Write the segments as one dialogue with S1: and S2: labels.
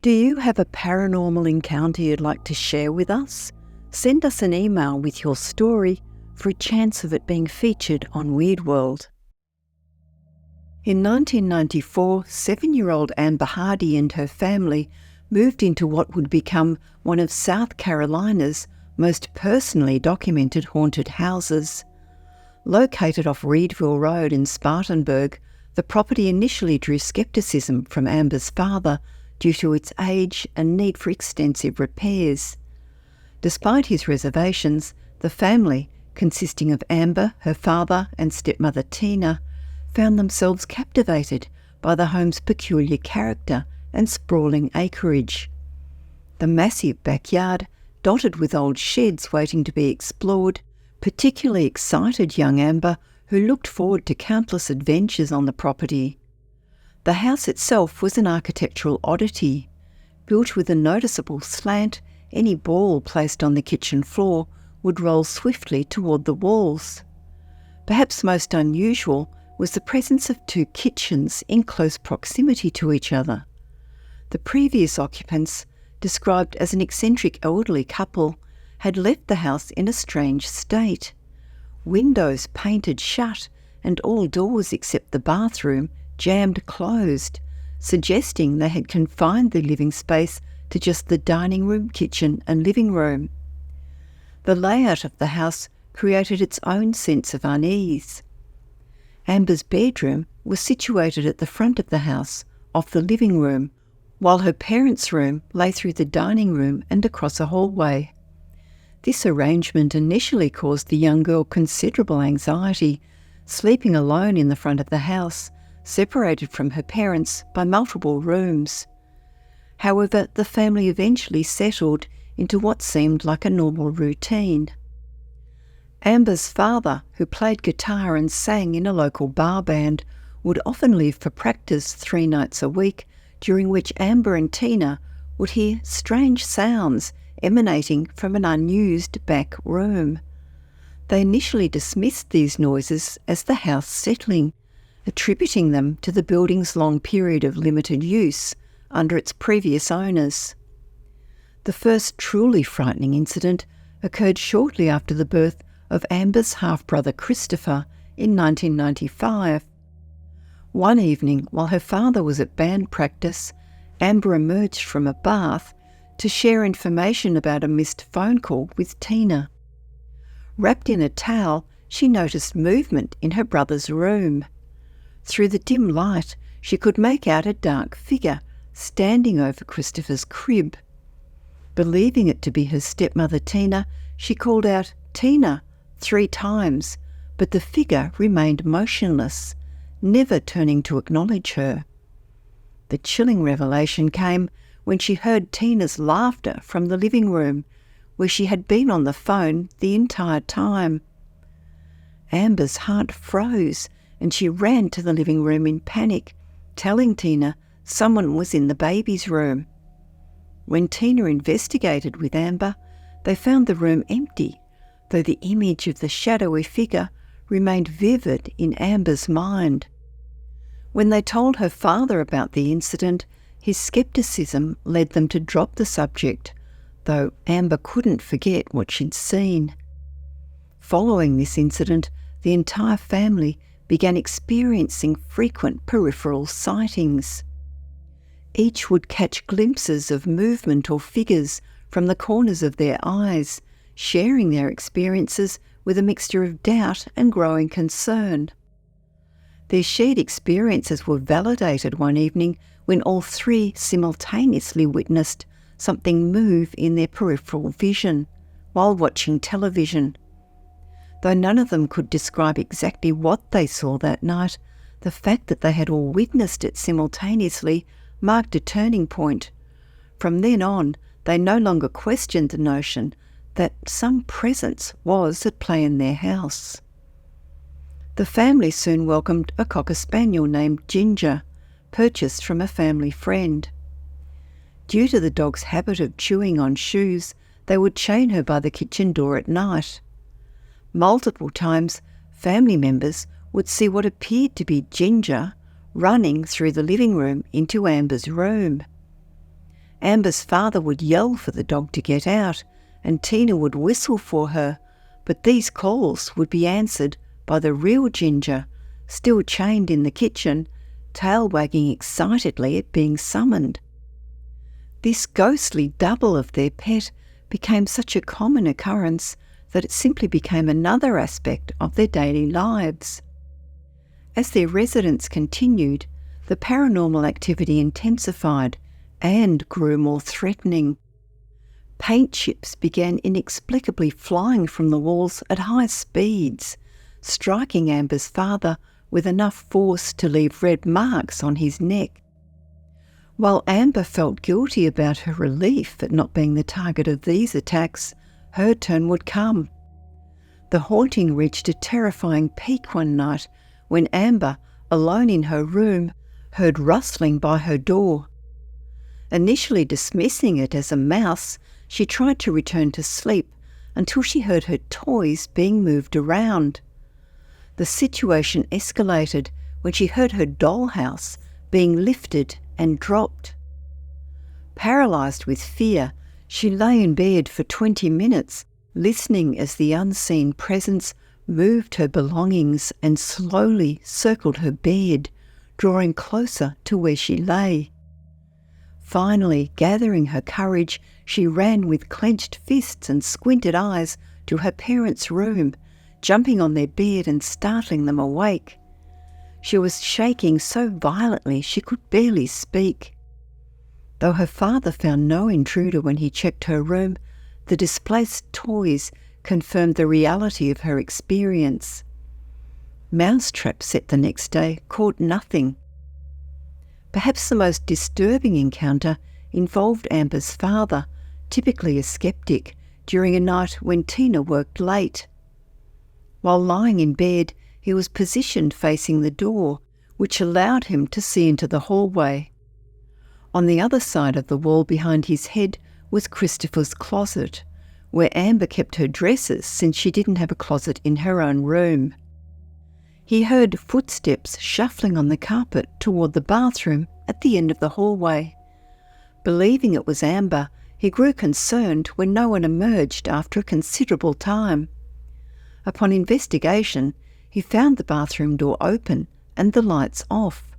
S1: Do you have a paranormal encounter you'd like to share with us? Send us an email with your story for a chance of it being featured on Weird World. In 1994, 7-year-old Amber Hardy and her family moved into what would become one of South Carolina's most personally documented haunted houses. Located off Reedville Road in Spartanburg, the property initially drew scepticism from Amber's father due to its age and need for extensive repairs. Despite his reservations, the family, consisting of Amber, her father and stepmother Tina, found themselves captivated by the home's peculiar character and sprawling acreage. The massive backyard, dotted with old sheds waiting to be explored, particularly excited young Amber, who looked forward to countless adventures on the property. The house itself was an architectural oddity. Built with a noticeable slant, any ball placed on the kitchen floor would roll swiftly toward the walls. Perhaps most unusual was the presence of 2 kitchens in close proximity to each other. The previous occupants, described as an eccentric elderly couple, had left the house in a strange state. Windows painted shut and all doors except the bathroom jammed closed, suggesting they had confined the living space to just the dining room, kitchen and living room. The layout of the house created its own sense of unease. Amber's bedroom was situated at the front of the house, off the living room, while her parents' room lay through the dining room and across a hallway. This arrangement initially caused the young girl considerable anxiety, sleeping alone in the front of the house, separated from her parents by multiple rooms. However, the family eventually settled into what seemed like a normal routine. Amber's father, who played guitar and sang in a local bar band, would often leave for practice 3 nights a week, during which Amber and Tina would hear strange sounds emanating from an unused back room. They initially dismissed these noises as the house settling, attributing them to the building's long period of limited use under its previous owners. The first truly frightening incident occurred shortly after the birth of Amber's half-brother Christopher in 1995. One evening, while her father was at band practice, Amber emerged from a bath to share information about a missed phone call with Tina. Wrapped in a towel, she noticed movement in her brother's room. Through the dim light, she could make out a dark figure standing over Christopher's crib. Believing it to be her stepmother Tina, she called out, "Tina," 3 times, but the figure remained motionless, never turning to acknowledge her. The chilling revelation came when she heard Tina's laughter from the living room, where she had been on the phone the entire time. Amber's heart froze, and she ran to the living room in panic, telling Tina someone was in the baby's room. When Tina investigated with Amber, they found the room empty, though the image of the shadowy figure remained vivid in Amber's mind. When they told her father about the incident, his scepticism led them to drop the subject, though Amber couldn't forget what she'd seen. Following this incident, the entire family began experiencing frequent peripheral sightings. Each would catch glimpses of movement or figures from the corners of their eyes, sharing their experiences with a mixture of doubt and growing concern. Their shared experiences were validated one evening when all 3 simultaneously witnessed something move in their peripheral vision while watching television. Though none of them could describe exactly what they saw that night, the fact that they had all witnessed it simultaneously marked a turning point. From then on, they no longer questioned the notion that some presence was at play in their house. The family soon welcomed a cocker spaniel named Ginger, purchased from a family friend. Due to the dog's habit of chewing on shoes, they would chain her by the kitchen door at night. Multiple times, family members would see what appeared to be Ginger running through the living room into Amber's room. Amber's father would yell for the dog to get out, and Tina would whistle for her, but these calls would be answered by the real Ginger, still chained in the kitchen, tail wagging excitedly at being summoned. This ghostly double of their pet became such a common occurrence that it simply became another aspect of their daily lives. As their residence continued, the paranormal activity intensified and grew more threatening. Paint chips began inexplicably flying from the walls at high speeds, striking Amber's father with enough force to leave red marks on his neck. While Amber felt guilty about her relief at not being the target of these attacks, her turn would come. The haunting reached a terrifying peak one night when Amber, alone in her room, heard rustling by her door. Initially dismissing it as a mouse, she tried to return to sleep until she heard her toys being moved around. The situation escalated when she heard her dollhouse being lifted and dropped. Paralysed with fear, she lay in bed for 20 minutes, listening as the unseen presence moved her belongings and slowly circled her bed, drawing closer to where she lay. Finally, gathering her courage, she ran with clenched fists and squinted eyes to her parents' room, jumping on their bed and startling them awake. She was shaking so violently she could barely speak. Though her father found no intruder when he checked her room, the displaced toys confirmed the reality of her experience. Mousetrap set the next day caught nothing. Perhaps the most disturbing encounter involved Amber's father, typically a skeptic, during a night when Tina worked late. While lying in bed, he was positioned facing the door, which allowed him to see into the hallway. On the other side of the wall behind his head was Christopher's closet, where Amber kept her dresses since she didn't have a closet in her own room. He heard footsteps shuffling on the carpet toward the bathroom at the end of the hallway. Believing it was Amber, he grew concerned when no one emerged after a considerable time. Upon investigation, he found the bathroom door open and the lights off.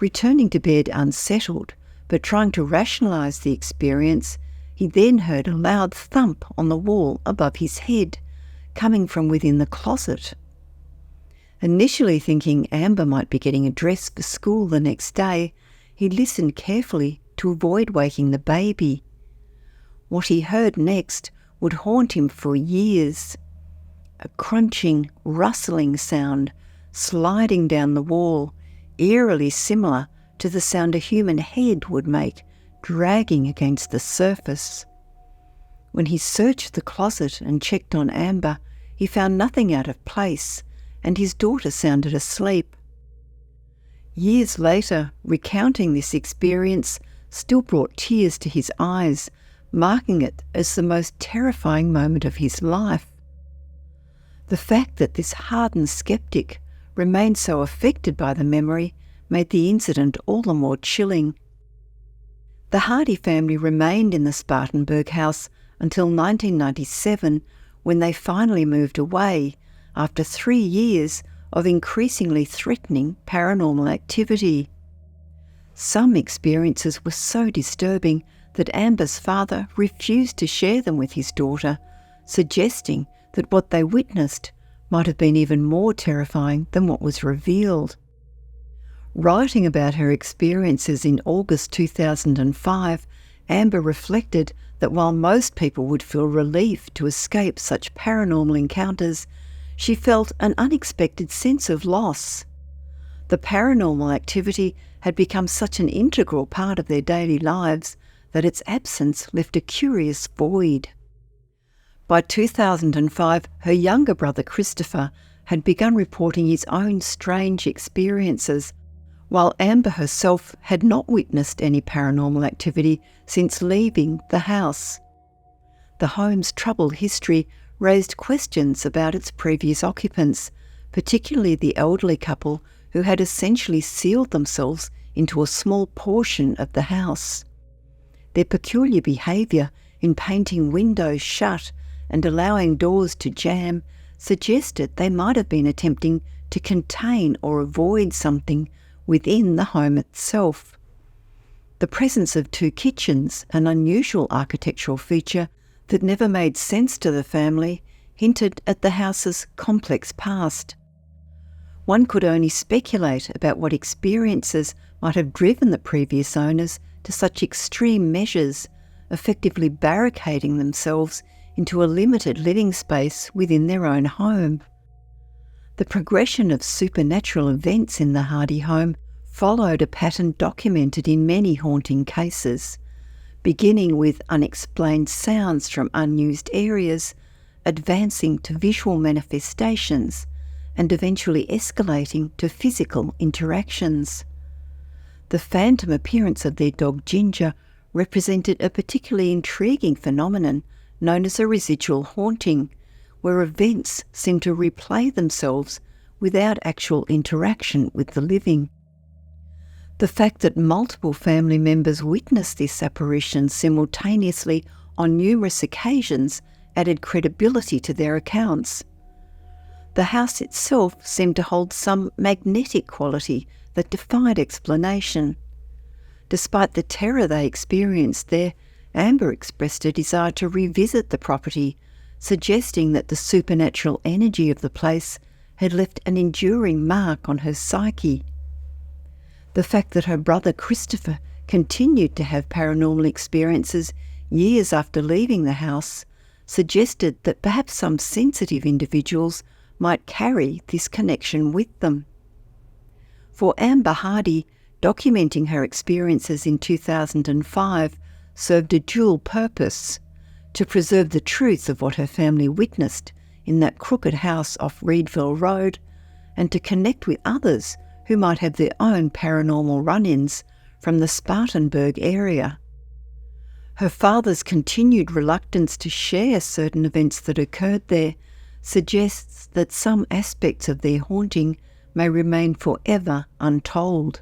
S1: Returning to bed unsettled, but trying to rationalise the experience, he then heard a loud thump on the wall above his head, coming from within the closet. Initially thinking Amber might be getting a dress for school the next day, he listened carefully to avoid waking the baby. What he heard next would haunt him for years. A crunching, rustling sound sliding down the wall, eerily similar to the sound a human head would make, dragging against the surface. When he searched the closet and checked on Amber, he found nothing out of place, and his daughter sounded asleep. Years later, recounting this experience still brought tears to his eyes, marking it as the most terrifying moment of his life. The fact that this hardened skeptic remained so affected by the memory made the incident all the more chilling. The Hardy family remained in the Spartanburg house until 1997, when they finally moved away after 3 years of increasingly threatening paranormal activity. Some experiences were so disturbing that Amber's father refused to share them with his daughter, suggesting that what they witnessed might have been even more terrifying than what was revealed. Writing about her experiences in August 2005, Amber reflected that while most people would feel relief to escape such paranormal encounters, she felt an unexpected sense of loss. The paranormal activity had become such an integral part of their daily lives that its absence left a curious void. By 2005, her younger brother Christopher had begun reporting his own strange experiences, while Amber herself had not witnessed any paranormal activity since leaving the house. The home's troubled history raised questions about its previous occupants, particularly the elderly couple who had essentially sealed themselves into a small portion of the house. Their peculiar behaviour in painting windows shut and allowing doors to jam suggested they might have been attempting to contain or avoid something within the home itself. The presence of two kitchens, an unusual architectural feature that never made sense to the family, hinted at the house's complex past. One could only speculate about what experiences might have driven the previous owners to such extreme measures, effectively barricading themselves into a limited living space within their own home. The progression of supernatural events in the Hardy home followed a pattern documented in many haunting cases, beginning with unexplained sounds from unused areas, advancing to visual manifestations, and eventually escalating to physical interactions. The phantom appearance of their dog Ginger represented a particularly intriguing phenomenon known as a residual haunting, where events seem to replay themselves without actual interaction with the living. The fact that multiple family members witnessed this apparition simultaneously on numerous occasions added credibility to their accounts. The house itself seemed to hold some magnetic quality that defied explanation. Despite the terror they experienced there, Amber expressed a desire to revisit the property, suggesting that the supernatural energy of the place had left an enduring mark on her psyche. The fact that her brother Christopher continued to have paranormal experiences years after leaving the house suggested that perhaps some sensitive individuals might carry this connection with them. For Amber Hardy, documenting her experiences in 2005 served a dual purpose: to preserve the truth of what her family witnessed in that crooked house off Reedville Road, and to connect with others who might have their own paranormal run-ins from the Spartanburg area. Her father's continued reluctance to share certain events that occurred there suggests that some aspects of their haunting may remain forever untold.